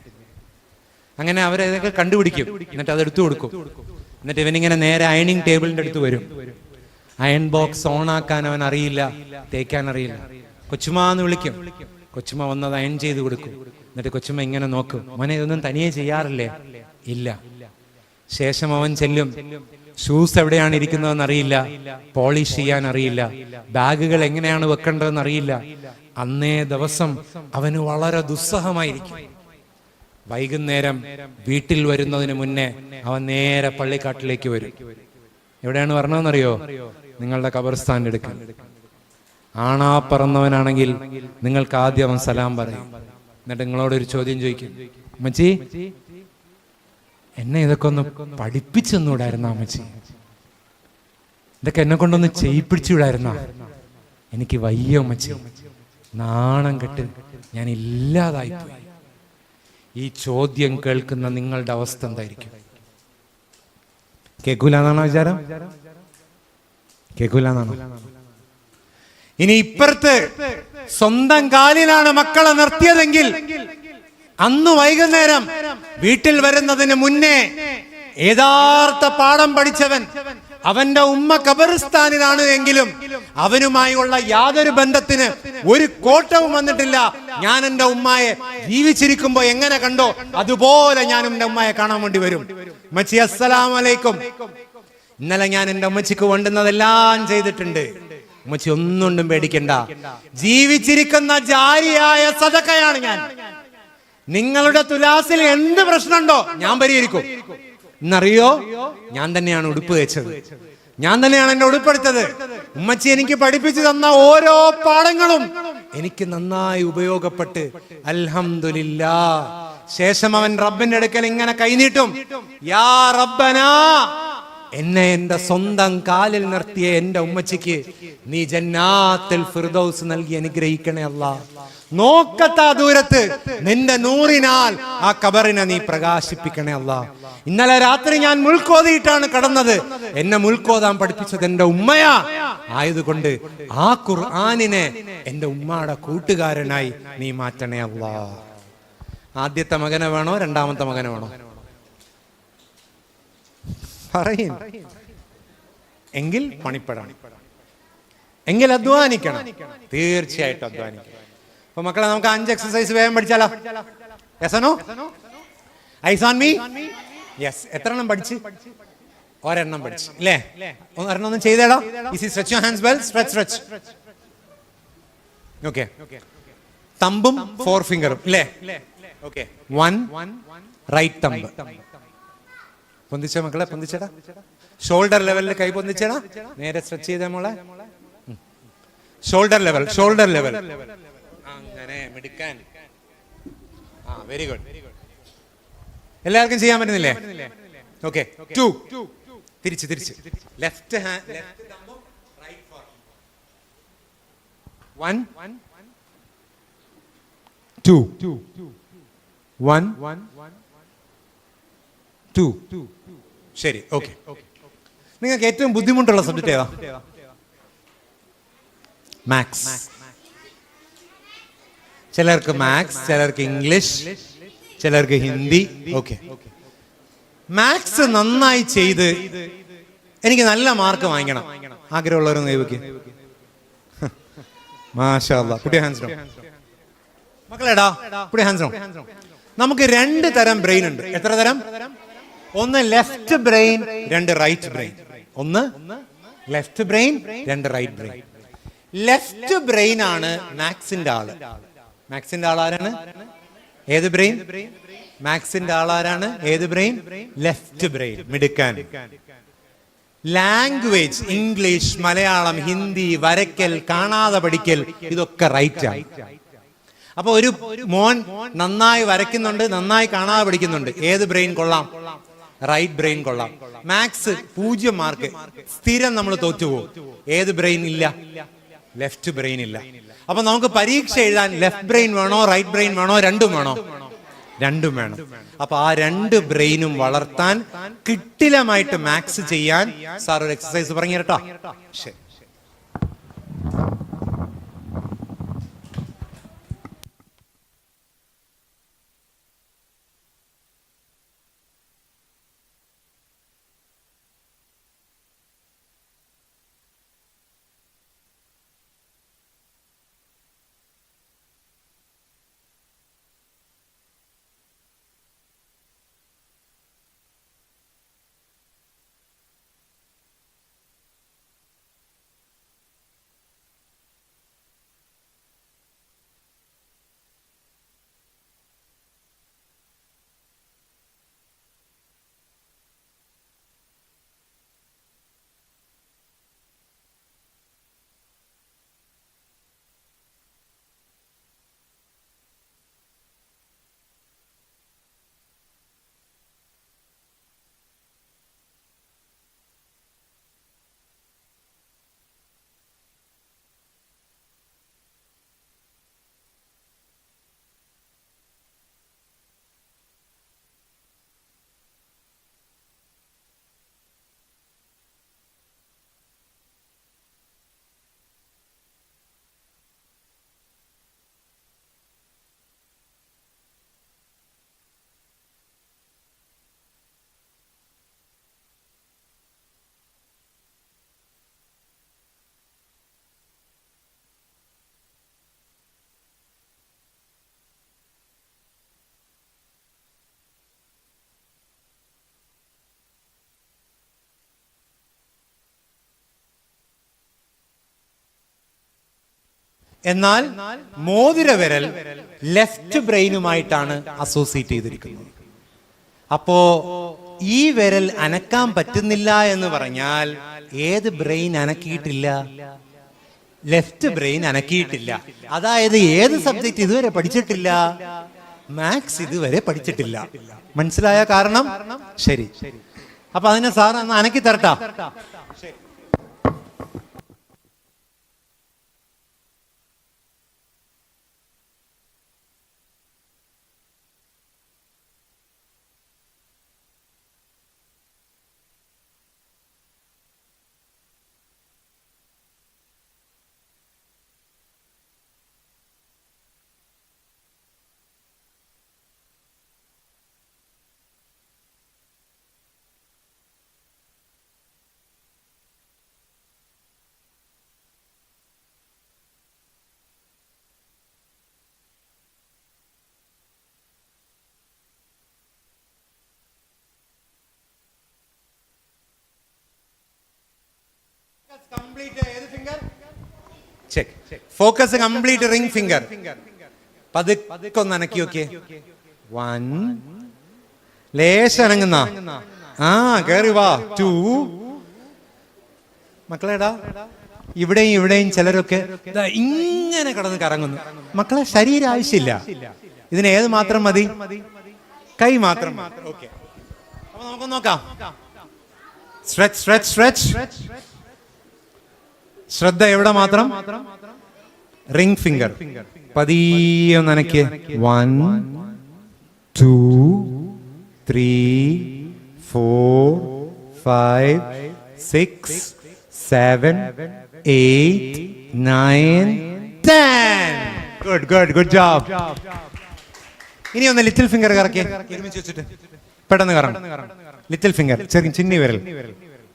അങ്ങനെ അവരതൊക്കെ കണ്ടുപിടിക്കും. എന്നിട്ട് അത് എടുത്തു കൊടുക്കും. എന്നിട്ട് ഇവനിങ്ങനെ നേരെ അയണിങ് ടേബിളിന്റെ അടുത്ത് വരും. അയൺ ബോക്സ് ഓണാക്കാൻ അവൻ അറിയില്ല, തേക്കാൻ അറിയില്ല. കൊച്ചുമാന്ന് വിളിക്കും. കൊച്ചുമ്മ വന്നത് അയൺ ചെയ്ത് കൊടുക്കും. എന്നിട്ട് കൊച്ചുമ്മ ഇങ്ങനെ നോക്കും, മോനെ ഇതൊന്നും തനിയെ ചെയ്യാറില്ലേ? ഇല്ല. ശേഷം അവൻ ചെല്ലും. ഷൂസ് എവിടെയാണ് ഇരിക്കുന്നതെന്ന് അറിയില്ല, പോളിഷ് ചെയ്യാൻ അറിയില്ല, ബാഗുകൾ എങ്ങനെയാണ് വെക്കേണ്ടതെന്ന് അറിയില്ല. അന്നേ ദിവസം അവന് വളരെ ദുസ്സഹമായിരിക്കും. വൈകുന്നേരം വീട്ടിൽ വരുന്നതിന് മുന്നേ അവൻ നേരെ പള്ളിക്കാട്ടിലേക്ക് വരും. എവിടെയാണ് വരണമെന്നറിയോ? നിങ്ങളുടെ ഖബർസ്ഥാന്റെ അടുക്കൽ. ആണാ പറന്നവനാണെങ്കിൽ നിങ്ങൾക്ക് ആദ്യം അവൻ സലാം പറയും. എന്നിട്ട് നിങ്ങളോടൊരു ചോദ്യം ചോദിക്കും, അമ്മച്ചി എന്നെ ഇതൊക്കെ ഒന്ന് പഠിപ്പിച്ചെന്നൂടായിരുന്ന അമ്മച്ചി? ഇതൊക്കെ എന്നെ കൊണ്ടൊന്ന് ചെയ്യിപ്പിച്ചുവിടായിരുന്ന? എനിക്ക് വയ്യ അമ്മച്ചി, നാണം കെട്ട് ഞാൻ ഇല്ലാതായിപ്പോയി. ഈ ചോദ്യം കേൾക്കുന്ന നിങ്ങളുടെ അവസ്ഥ എന്തായിരിക്കും? കേൾക്കൂലെന്നാണോ വിചാരം? കേൾക്കൂലെന്നാണോ? ഇനി ഇപ്പുറത്ത് സ്വന്തം കാലിലാണ് മക്കളെ നിർത്തിയതെങ്കിൽ അന്ന് വൈകുന്നേരം വീട്ടിൽ വരുന്നതിന് മുന്നേ യഥാർത്ഥ പാഠം പഠിച്ചവൻ, അവന്റെ ഉമ്മ ഖബറിസ്ഥാനിലാണ് എങ്കിലും അവനുമായുള്ള യാതൊരു ബന്ധത്തിന് ഒരു കോട്ടവും വന്നിട്ടില്ല. ഞാൻ എന്റെ ഉമ്മയെ ജീവിച്ചിരിക്കുമ്പോ എങ്ങനെ കണ്ടോ അതുപോലെ ഞാൻ എന്റെ ഉമ്മയെ കാണാൻ വേണ്ടി വരും. ഉമ്മച്ചി അസ്സലാമു അലൈക്കും, ഇന്നലെ ഞാൻ എന്റെ ഉമ്മച്ചിക്ക് വേണ്ടുന്നതെല്ലാം ചെയ്തിട്ടുണ്ട്. ഉമ്മച്ചി ഒന്നുകൊണ്ടും പേടിക്കണ്ട, ജീവിച്ചിരിക്കുന്ന ജാരിയായ സദഖയാണ് ഞാൻ. നിങ്ങളുടെ തുലാസിൽ എന്ത് പ്രശ്നമുണ്ടോ ഞാൻ പരിഹരിക്കും. ഇന്നറിയോ, ഞാൻ തന്നെയാണ് ഉടുപ്പ് തേച്ചത്, ഞാൻ തന്നെയാണ് എന്റെ ഉടുപ്പെടുത്തത്. ഉമ്മച്ചി എനിക്ക് പഠിപ്പിച്ചു തന്ന ഓരോ പാഠങ്ങളും എനിക്ക് നന്നായി ഉപയോഗപ്പെട്ട് അൽഹംദുലില്ലാ. ശേഷം അവൻ റബ്ബിന്റെ അടുക്കൽ ഇങ്ങനെ കൈനീട്ടും, യാ റബ്ബനാ, എന്നെ എന്റെ സ്വന്തം കാലിൽ നിർത്തിയ എന്റെ ഉമ്മച്ചിക്ക് നീ ജന്നാത്തുൽ ഫിർദൗസ് നൽകി അനുഗ്രഹിക്കണേ അല്ലാ. നോക്കത്താ ദൂരത്ത് നിന്റെ നൂറിനാൽ ആ ഖബറിനെ നീ പ്രകാശിപ്പിക്കണേ അല്ലാ. ഇന്നലെ രാത്രി ഞാൻ മുൾക്കോതിയിട്ടാണ് കടന്നത്. എന്നെ മുൾക്കോതാൻ പഠിപ്പിച്ചത് എന്റെ ഉമ്മയാ ആയതുകൊണ്ട് ആ ഖുർആനിനെ എന്റെ ഉമ്മയുടെ കൂട്ടുകാരനായി നീ മാറ്റണേ അല്ലാ. ആദ്യത്തെ മകനെ വേണോ രണ്ടാമത്തെ മകനെ വേണോ? പറയും. എങ്കിൽ പണിപ്പെടണം, എങ്കിൽ അധ്വാനിക്കണം, തീർച്ചയായിട്ടും അധ്വാനിക്കണം. അപ്പൊ മക്കളെ, നമുക്ക് 5 എക്സസൈസ് വേഗം പഠിച്ചാലോ? Yes or no? Eyes on me. Yes. എത്ര എണ്ണം പഠിച്ച്? ഒരെണ്ണം പഠിച്ചു അല്ലേ? ഒരെണ്ണം ഒന്നും ചെയ്തേടാ. Easy. Stretch your hands well. Stretch. Okay. തമ്പും 4 ഫിംഗറും അല്ലേ? ഓക്കെ. 1 right thumb. പൊന്തിച്ച മക്കളെ, പൊന്തിച്ചടാ. ഷോൾഡർ ലെവലിൽ കൈ പൊന്തിച്ചടാ. നേരെ സ്ട്രെച്ച് ചെയ്ത മോളെ. Shoulder level. അങ്ങനെ മിടുക്കാൻ. Very good. എല്ലാവർക്കും ചെയ്യാൻ പറ്റുന്നില്ലേ? ഓക്കെ. 2 തിരിച്ച്. ലെഫ്റ്റ് ഹാൻഡ്, ലെഫ്റ്റ് തമ്പും റൈറ്റ് ഫോർഹെഡ്. 1 2 1 2. ശരി. ഓക്കെ. നിങ്ങൾക്ക് ഏറ്റവും ബുദ്ധിമുട്ടുള്ള സബ്ജക്ട് ഏതാ? മാത്സ്. ചിലർക്ക് മാത്സ്, ചിലർക്ക് ഇംഗ്ലീഷ്, ചിലർക്ക് ഹിന്ദി. ഓക്കെ. മാത്സ് നന്നായി ചെയ്ത് എനിക്ക് നല്ല മാർക്ക് വാങ്ങിക്കണം ആഗ്രഹമുള്ളവരൊന്ന് കൈവയ്ക്ക്. മാഷാ അല്ലാഹ്. പുട്ട് ഹാൻഡ്സ് ഡൗൺ മക്കളെടാ. Put hands down. നമുക്ക് 2 തരം ബ്രെയിൻ ഉണ്ട്. എത്ര തരം? ഒന്ന് ലെഫ്റ്റ് ബ്രെയിൻ, 2 റൈറ്റ് ബ്രെയിൻ. ഒന്ന് left brain, 2 right brain. Left brain ആണ് മാത്സിന്റെ ആള്. മാത്സിന്റെ ആളാരാണ്? ഏത് ബ്രെയിൻ? മാത്സിന്റെ ആളാരാണ്? ഏത് ബ്രെയിൻ? Left brain. മിടുക്കാൻ. ലാംഗ്വേജ്, ഇംഗ്ലീഷ്, മലയാളം, ഹിന്ദി, വരയ്ക്കൽ, കാണാതെ പഠിക്കൽ, ഇതൊക്കെ റൈറ്റ് ആണ്. അപ്പൊ ഒരു മോൻ നന്നായി വരയ്ക്കുന്നുണ്ട്, നന്നായി കാണാതെ പഠിക്കുന്നുണ്ട്. ഏത് ബ്രെയിൻ കൊള്ളാം? റൈറ്റ് ബ്രെയിൻ കൊള്ളാം. മാത്സ് 0 മാർക്ക് സ്ഥിരം നമ്മൾ തോറ്റുപോകും. ഏത് ബ്രെയിൻ ഇല്ല? ലെഫ്റ്റ് ബ്രെയിൻ ഇല്ല. അപ്പൊ നമുക്ക് പരീക്ഷ എഴുതാൻ ലെഫ്റ്റ് ബ്രെയിൻ വേണോ, റൈറ്റ് ബ്രെയിൻ വേണോ, രണ്ടും വേണോ? രണ്ടും വേണം. അപ്പൊ ആ 2 ബ്രെയിനും വളർത്താൻ, കിട്ടിലമായിട്ട് മാത്സ് ചെയ്യാൻ സാർ ഒരു എക്സസൈസ് പറഞ്ഞു കേട്ടോ. ശരി. എന്നാൽ മോതിരവിരൽ ലെഫ്റ്റ് ബ്രെയിനുമായിട്ടാണ് അസോസിയേറ്റ് ചെയ്തിരിക്കുന്നത്. അപ്പോ ഈ വിരൽ അനക്കാൻ പറ്റുന്നില്ല എന്ന് പറഞ്ഞാൽ ഏത് ബ്രെയിൻ അനക്കിയിട്ടില്ല? ലെഫ്റ്റ് ബ്രെയിൻ അനക്കിയിട്ടില്ല. അതായത് ഏത് സബ്ജക്ട് ഇതുവരെ പഠിച്ചിട്ടില്ല? മാത്സ് ഇതുവരെ പഠിച്ചിട്ടില്ല. മനസ്സിലായ കാരണം? ശരി. അപ്പൊ അതിനെ സാർ ഒന്ന് അനക്കി തരട്ടാ. Focus complete ring finger. പതുക്കെ ഒന്ന് അനക്കി നോക്കിയേ. 1 ലേശം അനങ്ങുന്ന. കേറി വാ. 2 മക്കളെടാ ഇവിടെയും ഇവിടെയും ചിലരൊക്കെ ഇങ്ങനെ കടന്ന് കറങ്ങുന്നു. മക്കളെ ശരീരം ആവശ്യമില്ല, ഇതിന് ഏത് മാത്രം മതി? കൈ മാത്രം. ഓക്കെ, അപ്പൊ നമുക്ക് നോക്കാം. Stretch stretch stretch. ശ്രദ്ധ എവിടെ മാത്രം? Ring finger. പതിയെ നനയ്ക്ക്. 1 2 3 4 5 6 7 8 9 10. Good job. ഇനി ഒന്ന് ലിറ്റിൽ ഫിംഗർ കറക്കി ഒരുമിച്ച് വെച്ചിട്ട് പെട്ടെന്ന് കറങ്ങും. ലിറ്റിൽ ഫിംഗർ, ചെറിയ ചിന്നി വിരൽ.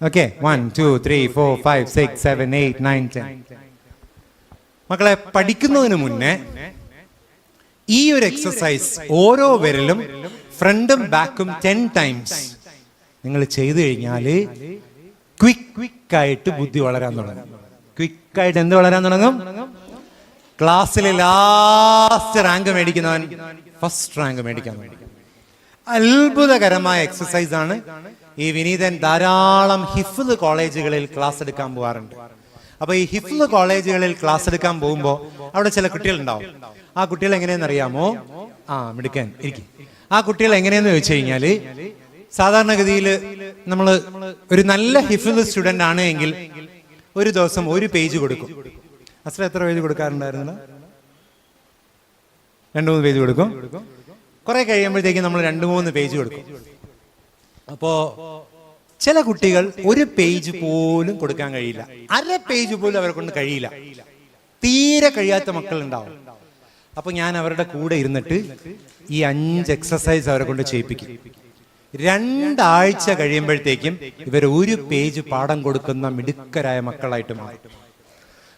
ഓക്കെ, 1 2 3 4 5 6 7 8 9 10. മക്കളെ, പഠിക്കുന്നതിന് മുന്നേ ഈ ഒരു എക്സസൈസ് ഓരോ വിരലും ഫ്രണ്ടും ബാക്കും 10 ടൈംസ് നിങ്ങൾ ചെയ്തു കഴിഞ്ഞാൽ ക്വിക്കായിട്ട് ബുദ്ധി വളരാൻ തുടങ്ങും. ക്വിക്കായിട്ട് എന്ത് വളരാൻ തുടങ്ങും? ക്ലാസ്സിൽ ലാസ്റ്റ് റാങ്ക് മേടിക്കുന്നവൻ ഫസ്റ്റ് റാങ്ക് മേടിക്കാൻ തുടങ്ങും. അത്ഭുതകരമായ എക്സസൈസ് ആണ്. ഈ വിനീതൻ ധാരാളം ഹിഫ്ള് കോളേജുകളിൽ ക്ലാസ് എടുക്കാൻ പോകാറുണ്ട്. അപ്പൊ ഈ ഹിഫ്ള് കോളേജുകളിൽ ക്ലാസ് എടുക്കാൻ പോകുമ്പോൾ അവിടെ ചില കുട്ടികളുണ്ടാവും. ആ കുട്ടികൾ എങ്ങനെയെന്ന് അറിയാമോ? മിടുക്കൻ ഇരിക്കും. ആ കുട്ടികൾ എങ്ങനെയെന്ന് ചോദിച്ചു കഴിഞ്ഞാല്, സാധാരണഗതിയിൽ നമ്മൾ ഒരു നല്ല ഹിഫ്ള് സ്റ്റുഡന്റ് ആണ് എങ്കിൽ ഒരു ദിവസം ഒരു പേജ് കൊടുക്കും. അസ്ര എത്ര പേജ് കൊടുക്കാറുണ്ടായിരുന്നു? 2-3 പേജ് കൊടുക്കും. കുറെ കഴിയുമ്പോഴത്തേക്ക് നമ്മൾ 2-3 പേജ് കൊടുക്കും. അപ്പോ ചില കുട്ടികൾ ഒരു പേജ് പോലും കൊടുക്കാൻ കഴിയില്ല, അര പേജ് പോലും അവരെ കൊണ്ട് കഴിയില്ല. തീരെ കഴിയാത്ത മക്കൾ ഉണ്ടാവും. അപ്പൊ ഞാൻ അവരുടെ കൂടെ ഇരുന്നിട്ട് ഈ 5 എക്സസൈസ് അവരെ കൊണ്ട് ചെയ്യിപ്പിക്കും. 2 ആഴ്ച കഴിയുമ്പോഴത്തേക്കും ഇവർ ഒരു പേജ് പാഠം കൊടുക്കുന്ന മിടുക്കരായ മക്കളായിട്ട് മാറും.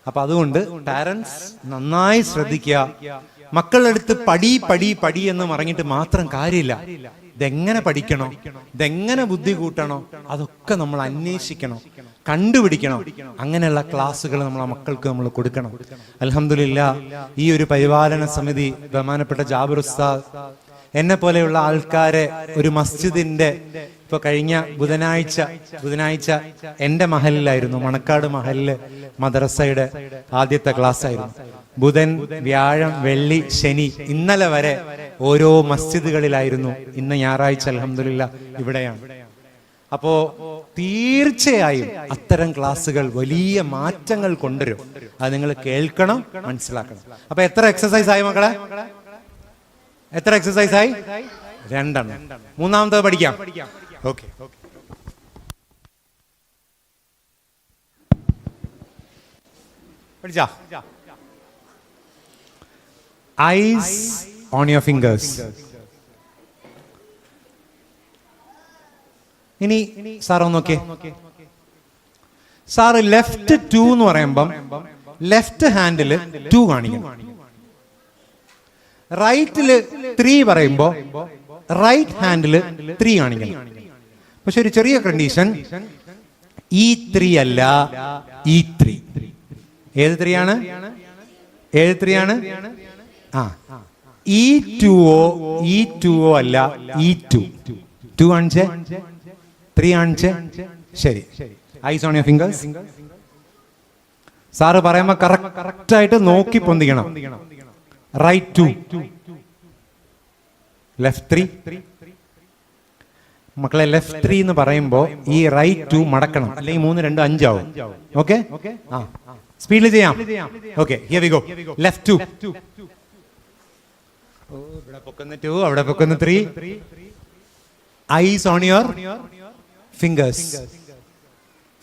അപ്പൊ അതുകൊണ്ട് പാരന്റ്സ് നന്നായി ശ്രദ്ധിക്കുക. മക്കളെടുത്ത് പടി എന്ന് പറഞ്ഞിട്ട് മാത്രം കാര്യമില്ല. ഇതെങ്ങനെ പഠിക്കണോ, ഇതെങ്ങനെ ബുദ്ധി കൂട്ടണോ, അതൊക്കെ നമ്മൾ അന്വേഷിക്കണം, കണ്ടുപിടിക്കണം. അങ്ങനെയുള്ള ക്ലാസ്സുകൾ നമ്മളെ മക്കൾക്ക് നമ്മൾ കൊടുക്കണം. അൽഹംദുലില്ലാഹ്, ഈ ഒരു പരിപാലന സമിതി ബഹുമാനപ്പെട്ട ജാബിർ ഉസ്താദ് എന്നെ പോലെയുള്ള ആൾക്കാരെ ഒരു മസ്ജിദിന്റെ, ഇപ്പൊ കഴിഞ്ഞ ബുധനാഴ്ച എന്റെ മഹലിലായിരുന്നു, മണക്കാട് മഹലില് മദ്രസയുടെ ആദ്യത്തെ ക്ലാസ് ആയിരുന്നു. ബുധൻ, വ്യാഴം, വെള്ളി, ശനി, ഇന്നലെ വരെ ഓരോ മസ്ജിദുകളിലായിരുന്നു. ഇന്ന് ഞായറാഴ്ച അൽഹംദുലില്ലാഹ് ഇവിടെയാണ്. അപ്പോ തീർച്ചയായും അത്തരം ക്ലാസ്സുകൾ വലിയ മാറ്റങ്ങൾ കൊണ്ടുവരും. അത് നിങ്ങൾ കേൾക്കണം, മനസ്സിലാക്കണം. അപ്പൊ എത്ര എക്സസൈസ് ആയി മക്കളെ? എത്ര എക്സസൈസ് ആയി? 2. മൂന്നാമത്തെ പഠിക്കാം. ഓക്കെ, പഠിച്ചാ? Eyes on your fingers. ഇനി സാർ ഒന്ന് നോക്കിയേ. സാറ് ലെഫ്റ്റ് 2 എന്ന് പറയുമ്പം ലെഫ്റ്റ് ഹാൻഡില് 2 കാണിക്കണം. റൈറ്റില് 3 പറയുമ്പോ റൈറ്റ് ഹാൻഡില് 3 കാണിക്കണം. പക്ഷെ ഒരു ചെറിയ കണ്ടീഷൻ, ഈ 3 അല്ല, ഈ 3. ഏത് 3 ആണ്? ഏത് 3 ആണ്? ഈ 2 അല്ല, ഈ 2 കാണിച്ചേ, 3 കാണിച്ചേ. ശരി, ice on your fingers. Sir പറയുമ്പോ കറക്റ്റ് ആയിട്ട് നോക്കി പൊന്തിക്കണം. Right 2, left 3. മക്കളെ, ലെഫ്റ്റ് 3 എന്ന് പറയുമ്പോ ഈ റൈറ്റ് 2 മടക്കണം, അല്ലെങ്കിൽ 3 2 5 ആവും. ഓക്കെ, സ്പീഡിൽ ചെയ്യാം. Okay, here we go. Left 2, ഇവിടെ പൊക്കുന്ന 2, അവിടെ പൊക്കുന്ന 3. Eyes on your fingers.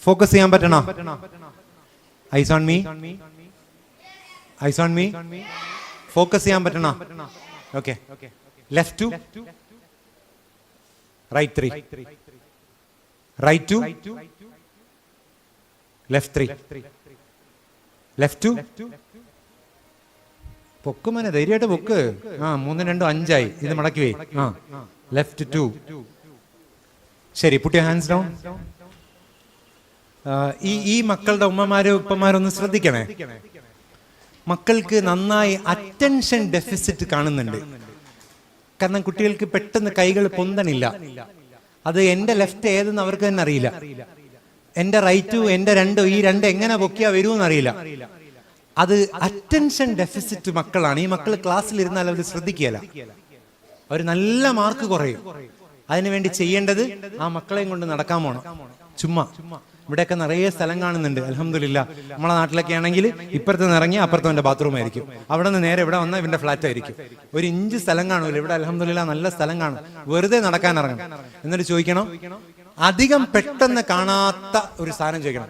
Focus ചെയ്യാൻ പറ്റണം. Eyes on me, eyes on me. Focus ചെയ്യാൻ പറ്റണം. Okay, left 2, right 3, right 2, left 3, left 2. പൊക്കുമനെ ധൈര്യമായിട്ട് പൊക്ക്. 3 2 5 ആയി. ഇത് മടക്കി പോയി. ലെഫ്റ്റ് 2. ശരി, പുട്ട് യുവർ ഹാൻഡ്സ് ഡൗൺ. ഈ മക്കളുടെ ഉമ്മമാരും ഉപ്പമാരൊന്ന് ശ്രദ്ധിക്കണേ. മക്കൾക്ക് നന്നായി അറ്റൻഷൻ ഡെഫിസിറ്റ് കാണുന്നുണ്ട്. കാരണം കുട്ടികൾക്ക് പെട്ടെന്ന് കൈകൾ പൊന്തണില്ല. അത് എൻ്റെ ലെഫ്റ്റ് ഏതെന്ന് അവർക്ക് തന്നെ അറിയില്ല. എൻ്റെ റൈറ്റും എൻ്റെ ഈ രണ്ട് എങ്ങനെ പൊക്കിയാ വരുമെന്ന് അറിയില്ല. അത് അറ്റൻഷൻ ഡെഫിസിറ്റ് മക്കളാണ്. ഈ മക്കൾ ക്ലാസ്സിലിരുന്നാൽ അവർ ശ്രദ്ധിക്കുകയില്ല, അവർ നല്ല മാർക്ക് കുറയും. അതിനുവേണ്ടി ചെയ്യേണ്ടത് ആ മക്കളെയും കൊണ്ട് നടക്കാൻ പോണം. ചുമ്മാ ഇവിടെയൊക്കെ നിറയെ സ്ഥലം കാണുന്നുണ്ട്, അൽഹംദുലില്ലാ. നമ്മളെ നാട്ടിലൊക്കെ ആണെങ്കിൽ ഇപ്പുറത്ത് നിന്ന് ഇറങ്ങി അപ്പുറത്ത് എൻ്റെ ബാത്റൂം ആയിരിക്കും, അവിടെ നിന്ന് നേരെ ഇവിടെ വന്നാൽ ഇവൻ്റെ ഫ്ലാറ്റ് ആയിരിക്കും. ഒരു ഇഞ്ച് സ്ഥലം കാണൂല. ഇവിടെ അൽഹംദുലില്ലാ നല്ല സ്ഥലം കാണും. വെറുതെ നടക്കാൻ ഇറങ്ങണം. എന്നിട്ട് ചോദിക്കണം, അധികം പെട്ടെന്ന് കാണാത്ത ഒരു സാധനം ചോദിക്കണം,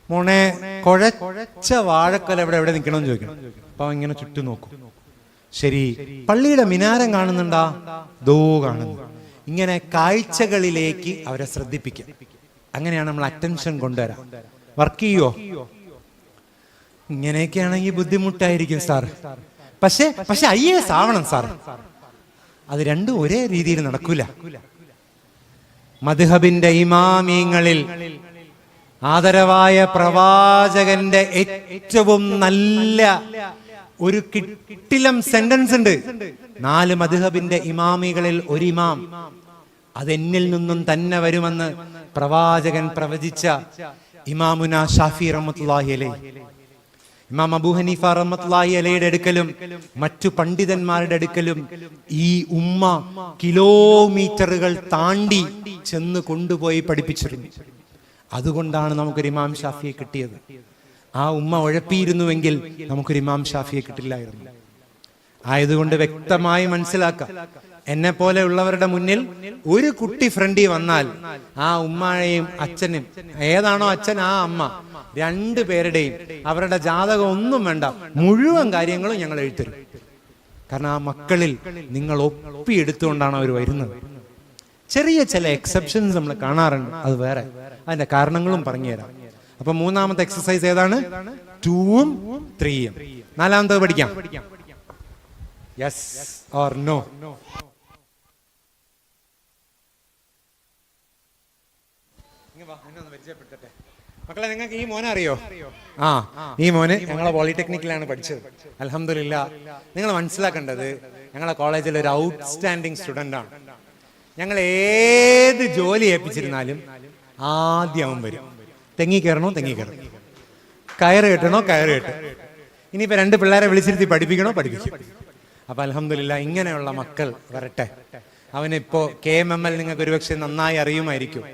മോനെ കുഴച്ച വാഴക്കൊല എവിടെ നിൽക്കണമെന്ന് ചോദിക്കണം. അപ്പൊ ഇങ്ങനെ ചുറ്റും നോക്കും. ശരി, പള്ളിയുടെ മിനാരം കാണുന്നുണ്ടാ? ദോ കാണുന്നു. ഇങ്ങനെ കാഴ്ചകളിലേക്ക് അവരെ ശ്രദ്ധിപ്പിക്കുക. അങ്ങനെയാണ് നമ്മൾ അറ്റൻഷൻ കൊണ്ടുവരാം. വർക്ക് ചെയ്യോ? ഇങ്ങനെയൊക്കെ ആണെങ്കിൽ ബുദ്ധിമുട്ടായിരിക്കും സാർ. പക്ഷെ IAS ആവണം സാർ. അത് രണ്ടും ഒരേ രീതിയിൽ നടക്കൂല. മദ്ഹബിന്റെ ഇമാമിയങ്ങളിൽ ആദരവായ പ്രവാചകന്റെ ഏറ്റവും നല്ല ഒരു കിട്ടിലം സെന്റൻസ് ഉണ്ട്. 4 മദ്ഹബിന്റെ ഇമാമികളിൽ ഒരു ഇമാം, അതെന്നിൽ നിന്നും തന്നെ വരുമെന്ന് പ്രവാചകൻ പ്രവചിച്ച ഇമാമുന ഷാഫി റഹ്മത്തുള്ളാഹി അലൈഹി, ഇമാം അബൂ ഹനീഫ റഹ്മത്തുള്ളാഹി അലൈഹിയുടെ അടുക്കലും മറ്റു പണ്ഡിതന്മാരുടെ അടുക്കലും ഈ ഉമ്മ കിലോമീറ്ററുകൾ താണ്ടി ചെന്ന് കൊണ്ടുപോയി പഠിപ്പിച്ചിരുന്നു. അതുകൊണ്ടാണ് നമുക്കൊരു ഇമാം ഷാഫിയെ കിട്ടിയത്. ആ ഉമ്മ ഉഴപ്പിയിരുന്നുവെങ്കിൽ നമുക്കൊരു ഇമാം ഷാഫിയെ കിട്ടില്ലായിരുന്നു. ആയതുകൊണ്ട് വ്യക്തമായി മനസ്സിലാക്കാം, എന്നെ പോലെ ഉള്ളവരുടെ മുന്നിൽ ഒരു കുട്ടി ഫ്രണ്ടി വന്നാൽ ആ ഉമ്മയെയും അച്ഛനും, ഏതാണോ അച്ഛൻ ആ അമ്മ, 2 പേരുടെയും അവരുടെ ജാതകം ഒന്നും വേണ്ട, മുഴുവൻ കാര്യങ്ങളും ഞങ്ങൾ എഴുതരും. കാരണം ആ മക്കളിൽ നിങ്ങൾ ഒപ്പിയെടുത്തുകൊണ്ടാണ് അവർ വരുന്നത്. ചെറിയ ചില എക്സെപ്ഷൻസ് നമ്മൾ കാണാറുണ്ട്, അത് വേറെ, അതിന്റെ കാരണങ്ങളും പറഞ്ഞുതരാം. അപ്പൊ 3ാമത്തെ എക്സസൈസ് ഏതാണ്? 2ഉം 3ഉം. 4ാമത്തത് പഠിക്കാം. Yes or no? മക്കളെ, നിങ്ങൾക്ക് ഈ മോനെ അറിയോ? ഈ മോന് ഞങ്ങളെ പോളിടെക്നിക്കിലാണ് പഠിച്ചത്. അൽഹംദുലില്ലാ. നിങ്ങൾ മനസ്സിലാക്കേണ്ടത്, ഞങ്ങളെ കോളേജിൽ ഒരു ഔട്ട്സ്റ്റാൻഡിങ് സ്റ്റുഡൻ്റ് ആണ്. ഞങ്ങൾ ഏത് ജോലി ഏൽപ്പിച്ചിരുന്നാലും ആദ്യം അവൻ വരും. തെങ്ങി കയറണോ തെങ്ങി കയറും, കയറ് കെട്ടണോ കയറ് കെട്ടും. ഇനിയിപ്പോൾ 2 പിള്ളേരെ വിളിച്ചിരുത്തി പഠിപ്പിക്കണോ പഠിപ്പിക്കും. അപ്പൊ അൽഹംദുലില്ലാ, ഇങ്ങനെയുള്ള മക്കൾ വരട്ടെ. അവനിപ്പോ KMML നിങ്ങൾക്ക് ഒരുപക്ഷെ നന്നായി അറിയുമായിരിക്കും.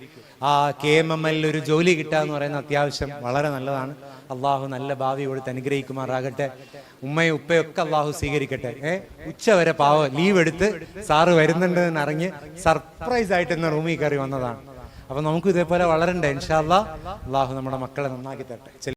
ആ KMML ഒരു ജോലി കിട്ടുക എന്ന് പറയുന്ന അത്യാവശ്യം വളരെ നല്ലതാണ്. അള്ളാഹു നല്ല ഭാവി കൊടുത്ത് അനുഗ്രഹിക്കുമാറാകട്ടെ. ഉമ്മയും ഉപ്പയും ഒക്കെ അള്ളാഹു സ്വീകരിക്കട്ടെ. ഉച്ച വരെ ലീവ് എടുത്ത് സാറ് വരുന്നുണ്ട് എന്നറിഞ്ഞ് സർപ്രൈസ് ആയിട്ട് ഇന്ന് റൂമിൽ കയറി വന്നതാണ്. അപ്പൊ നമുക്ക് ഇതേപോലെ വളരണ്ടേ. ഇൻഷാ അല്ലാഹ്, അള്ളാഹു നമ്മുടെ മക്കളെ നന്നാക്കി തരട്ടെ.